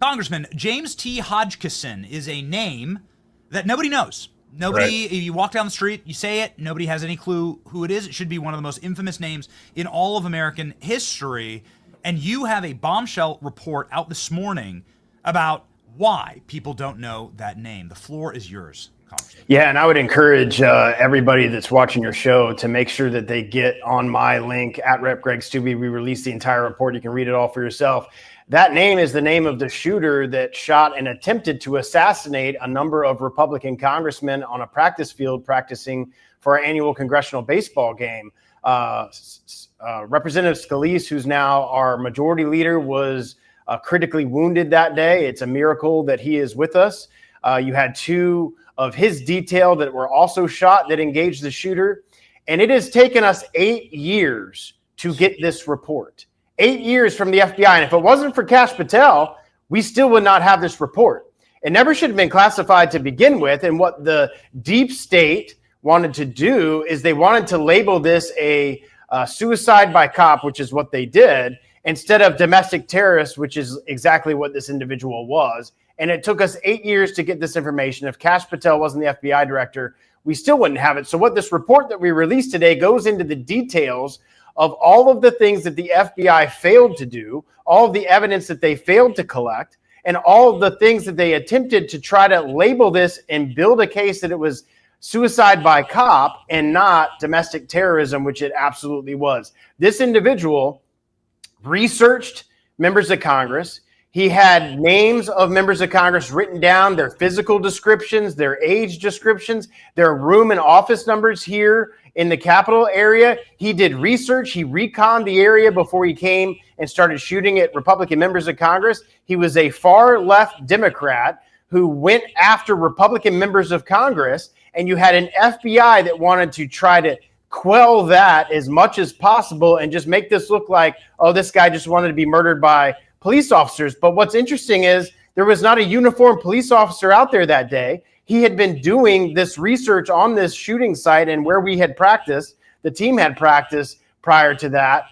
Congressman, James T. Hodgkinson is a name that nobody knows. Nobody, right. If you walk down the street, you say it, nobody has any clue who it is. It should be one of the most infamous names in all of American history. And you have a bombshell report out this morning about why people don't know that name. The floor is yours, Congressman. Yeah, and I would encourage everybody that's watching your show to make sure that they get on my link at Rep. Greg Steube. We released the entire report. You can read it all for yourself. That name is the name of the shooter that shot and attempted to assassinate a number of Republican congressmen on a practice field practicing for our annual congressional baseball game. Representative Scalise, who's now our majority leader, was critically wounded that day. It's a miracle that he is with us. You had two of his detail that were also shot that engaged the shooter. And it has taken us 8 years to get this report. 8 years from the FBI. And if it wasn't for Kash Patel, we still would not have this report. It never should have been classified to begin with. And what the deep state wanted to do is they wanted to label this a suicide by cop, which is what they did, instead of domestic terrorist, which is exactly what this individual was. And it took us 8 years to get this information. If Kash Patel wasn't the FBI director, we still wouldn't have it. So what this report that we released today goes into the details of all of the things that the FBI failed to do, all of the evidence that they failed to collect, and all of the things that they attempted to try to label this and build a case that it was suicide by cop and not domestic terrorism, which it absolutely was. This individual researched members of Congress. He had names of members of Congress written down, their physical descriptions, their age descriptions, their room and office numbers here in the Capitol area. He did research. He reconned the area before he came and started shooting at Republican members of Congress. He was a far left Democrat who went after Republican members of Congress, and you had an FBI that wanted to try to quell that as much as possible and just make this look like, oh, this guy just wanted to be murdered by police officers. But what's interesting is there was not a uniformed police officer out there that day. He had been doing this research on this shooting site and where we had practiced, the team had practiced prior to that.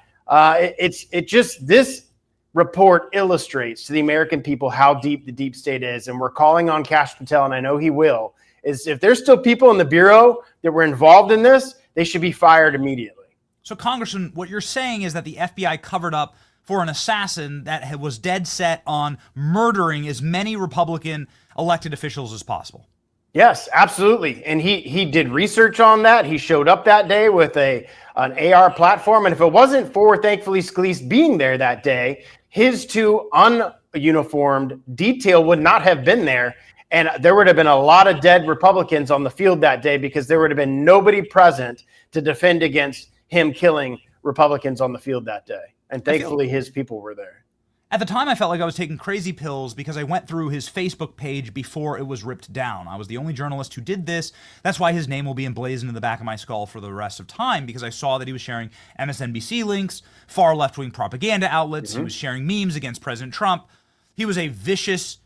This report illustrates to the American people how deep the deep state is. And we're calling on Kash Patel, and I know he will, is if there's still people in the Bureau that were involved in this, they should be fired immediately. So, Congressman, what you're saying is that the FBI covered up for an assassin that was dead set on murdering as many Republican elected officials as possible. Yes, absolutely. And he did research on that. He showed up that day with an AR platform. And if it wasn't for, thankfully, Scalise being there that day, his two ununiformed detail would not have been there. And there would have been a lot of dead Republicans on the field that day because there would have been nobody present to defend against him killing Republicans on the field that day. And thankfully, his people were there. At the time, I felt like I was taking crazy pills because I went through his Facebook page before it was ripped down. I was the only journalist who did this. That's why his name will be emblazoned in the back of my skull for the rest of time, because I saw that he was sharing MSNBC links, far left-wing propaganda outlets. Mm-hmm. He was sharing memes against President Trump. He was a vicious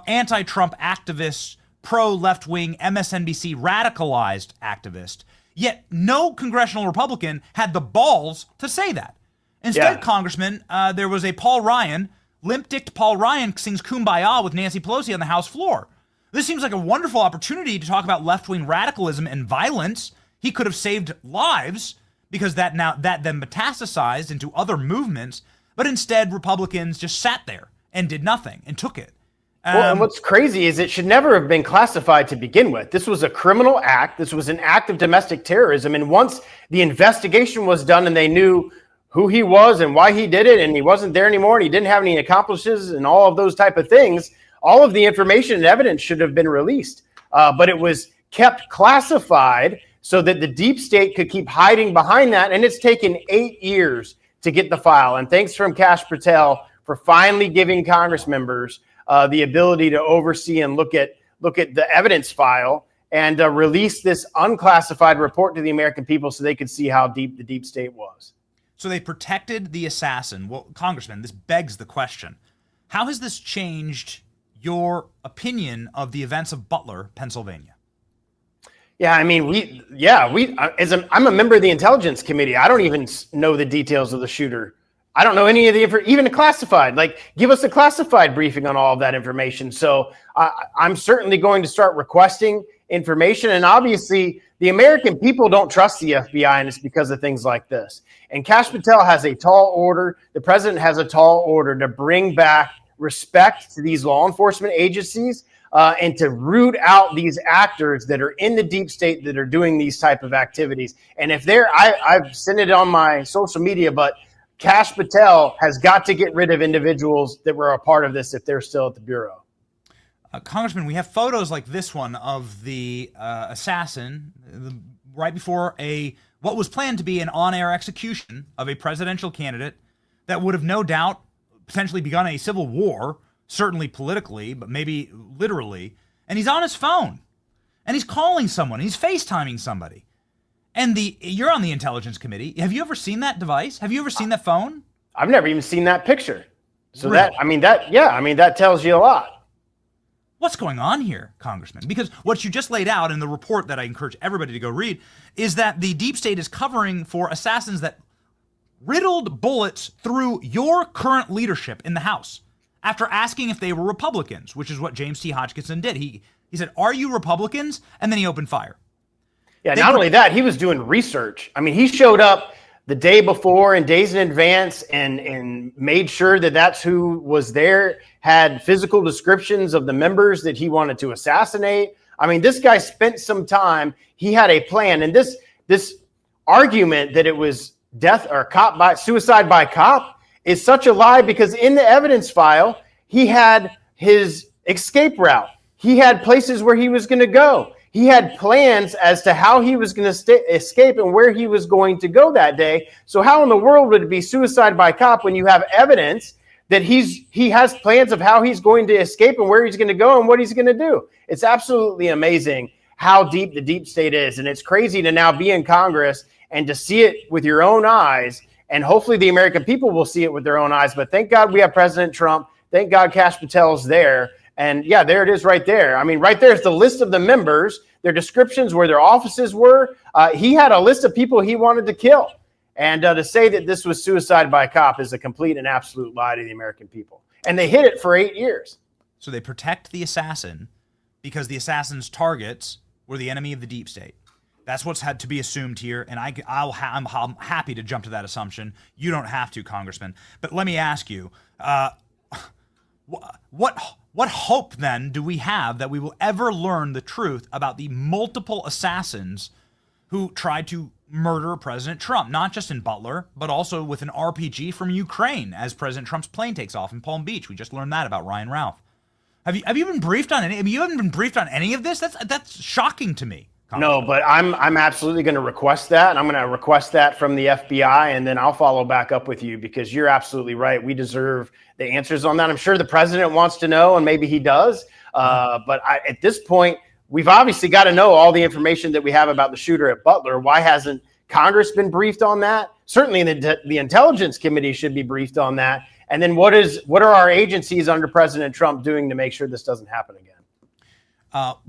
anti-Trump activist, pro-left-wing MSNBC radicalized activist. Yet no congressional Republican had the balls to say that. Instead, Congressman, there was a Paul Ryan, limp-dicked Paul Ryan sings Kumbaya with Nancy Pelosi on the House floor. This seems like a wonderful opportunity to talk about left-wing radicalism and violence. He could have saved lives because that then metastasized into other movements, but instead Republicans just sat there and did nothing and took it. Well, and what's crazy is it should never have been classified to begin with. This was a criminal act. This was an act of domestic terrorism. And once the investigation was done and they knew who he was and why he did it, and he wasn't there anymore, and he didn't have any accomplices and all of those type of things, all of the information and evidence should have been released. But it was kept classified so that the deep state could keep hiding behind that. And it's taken 8 years to get the file. And thanks from Kash Patel for finally giving Congress members the ability to oversee and look at the evidence file and release this unclassified report to the American people so they could see how deep the deep state was. So they protected the assassin. Well, Congressman, this begs the question. How has this changed your opinion of the events of Butler, Pennsylvania? Yeah, I mean, I'm a member of the Intelligence Committee. I don't even know the details of the shooter. I don't know any of even the classified. Like, give us a classified briefing on all of that information. So I'm certainly going to start requesting information. And obviously, the American people don't trust the FBI, and it's because of things like this. And Kash Patel has a tall order. The president has a tall order to bring back respect to these law enforcement agencies and to root out these actors that are in the deep state that are doing these type of activities. And if I've sent it on my social media, but Kash Patel has got to get rid of individuals that were a part of this if they're still at the Bureau. Congressman, we have photos like this one of the assassin right before what was planned to be an on-air execution of a presidential candidate that would have no doubt potentially begun a civil war, certainly politically, but maybe literally. And he's on his phone, and he's calling someone, he's FaceTiming somebody. And you're on the Intelligence Committee. Have you ever seen that device? Have you ever seen that phone? I've never even seen that picture. So really? that tells you a lot. What's going on here, Congressman? Because what you just laid out in the report that I encourage everybody to go read is that the deep state is covering for assassins that riddled bullets through your current leadership in the House after asking if they were Republicans, which is what James T. Hodgkinson did. He said, "Are you Republicans?" And then he opened fire. Yeah, not only that, he was doing research. I mean, he showed up the day before and days in advance and made sure that that's who was there, had physical descriptions of the members that he wanted to assassinate. I mean, this guy spent some time. He had a plan. And this argument that it was death or suicide by cop is such a lie, because in the evidence file, he had his escape route. He had places where he was going to go. He had plans as to how he was going to escape and where he was going to go that day. So how in the world would it be suicide by cop when you have evidence that he has plans of how he's going to escape and where he's going to go and what he's going to do? It's absolutely amazing how deep the deep state is. And it's crazy to now be in Congress and to see it with your own eyes. And hopefully the American people will see it with their own eyes. But thank God we have President Trump. Thank God Kash Patel's there. And yeah, there it is right there. I mean, right there's the list of the members, their descriptions, where their offices were. He had a list of people he wanted to kill. And to say that this was suicide by cop is a complete and absolute lie to the American people. And they hid it for 8 years. So they protect the assassin because the assassin's targets were the enemy of the deep state. That's what's had to be assumed here, and I'm happy to jump to that assumption. You don't have to, Congressman. But let me ask you, what hope, then, do we have that we will ever learn the truth about the multiple assassins who tried to murder President Trump, not just in Butler, but also with an RPG from Ukraine as President Trump's plane takes off in Palm Beach? We just learned that about Ryan Ralph. Have you been briefed on any? I mean, you haven't been briefed on any of this? That's shocking to me. No, but I'm absolutely going to request that. And I'm going to request that from the FBI, and then I'll follow back up with you, because you're absolutely right. We deserve the answers on that. I'm sure the president wants to know, and maybe he does. But at this point, we've obviously got to know all the information that we have about the shooter at Butler. Why hasn't Congress been briefed on that? Certainly the Intelligence Committee should be briefed on that. And then what are our agencies under President Trump doing to make sure this doesn't happen again?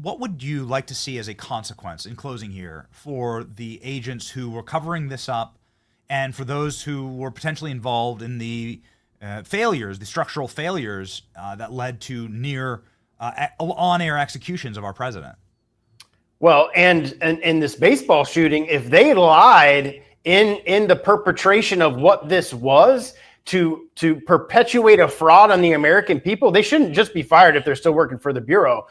What would you like to see as a consequence, in closing here, for the agents who were covering this up and for those who were potentially involved in the failures, the structural failures that led to near on-air executions of our president? Well, and in this baseball shooting, if they lied in the perpetration of what this was to perpetuate a fraud on the American people, they shouldn't just be fired if they're still working for the Bureau.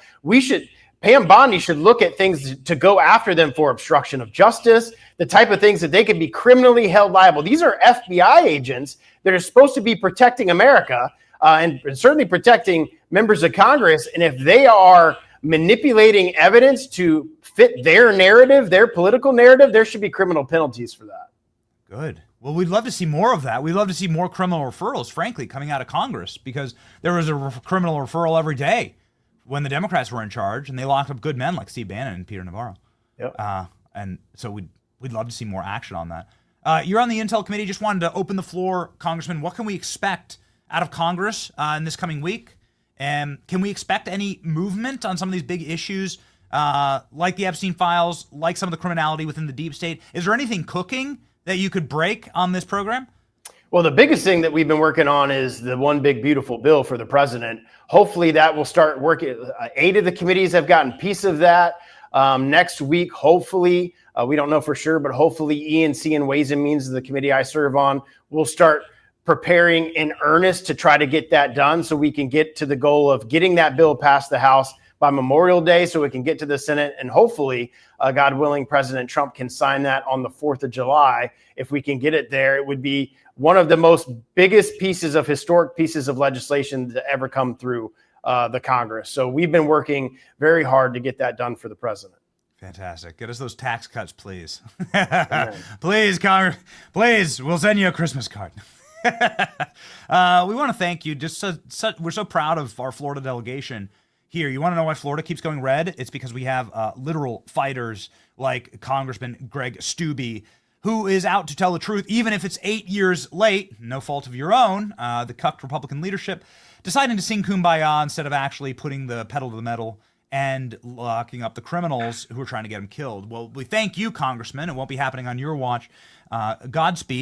Pam Bondi should look at things to go after them for obstruction of justice, the type of things that they could be criminally held liable. These are FBI agents that are supposed to be protecting America and certainly protecting members of Congress. And if they are manipulating evidence to fit their narrative, their political narrative, there should be criminal penalties for that. Good. Well, we'd love to see more of that. We'd love to see more criminal referrals, frankly, coming out of Congress, because there was a criminal referral every day when the Democrats were in charge, and they locked up good men like Steve Bannon and Peter Navarro. Yep. And so we'd love to see more action on that. You're on the Intel Committee. Just wanted to open the floor, Congressman. What can we expect out of Congress in this coming week? And can we expect any movement on some of these big issues, like the Epstein files, like some of the criminality within the deep state? Is there anything cooking that you could break on this program? Well, the biggest thing that we've been working on is the one big beautiful bill for the president. Hopefully that will start working. 8 of the committees have gotten a piece of that. Next week, hopefully, we don't know for sure, but hopefully E&C and Ways and Means, the committee I serve on, will start preparing in earnest to try to get that done so we can get to the goal of getting that bill past the House by Memorial Day so it can get to the Senate. And hopefully, God willing, President Trump can sign that on the 4th of July. If we can get it there, it would be one of the most biggest historic pieces of legislation to ever come through the Congress. So we've been working very hard to get that done for the president. Fantastic. Get us those tax cuts, please. Please, Congress. Please, we'll send you a Christmas card. We want to thank you. We're so proud of our Florida delegation here. You want to know why Florida keeps going red? It's because we have literal fighters like Congressman Greg Steube, who is out to tell the truth, even if it's 8 years late, no fault of your own. The cucked Republican leadership deciding to sing Kumbaya instead of actually putting the pedal to the metal and locking up the criminals who are trying to get him killed. Well, we thank you, Congressman. It won't be happening on your watch. Godspeed.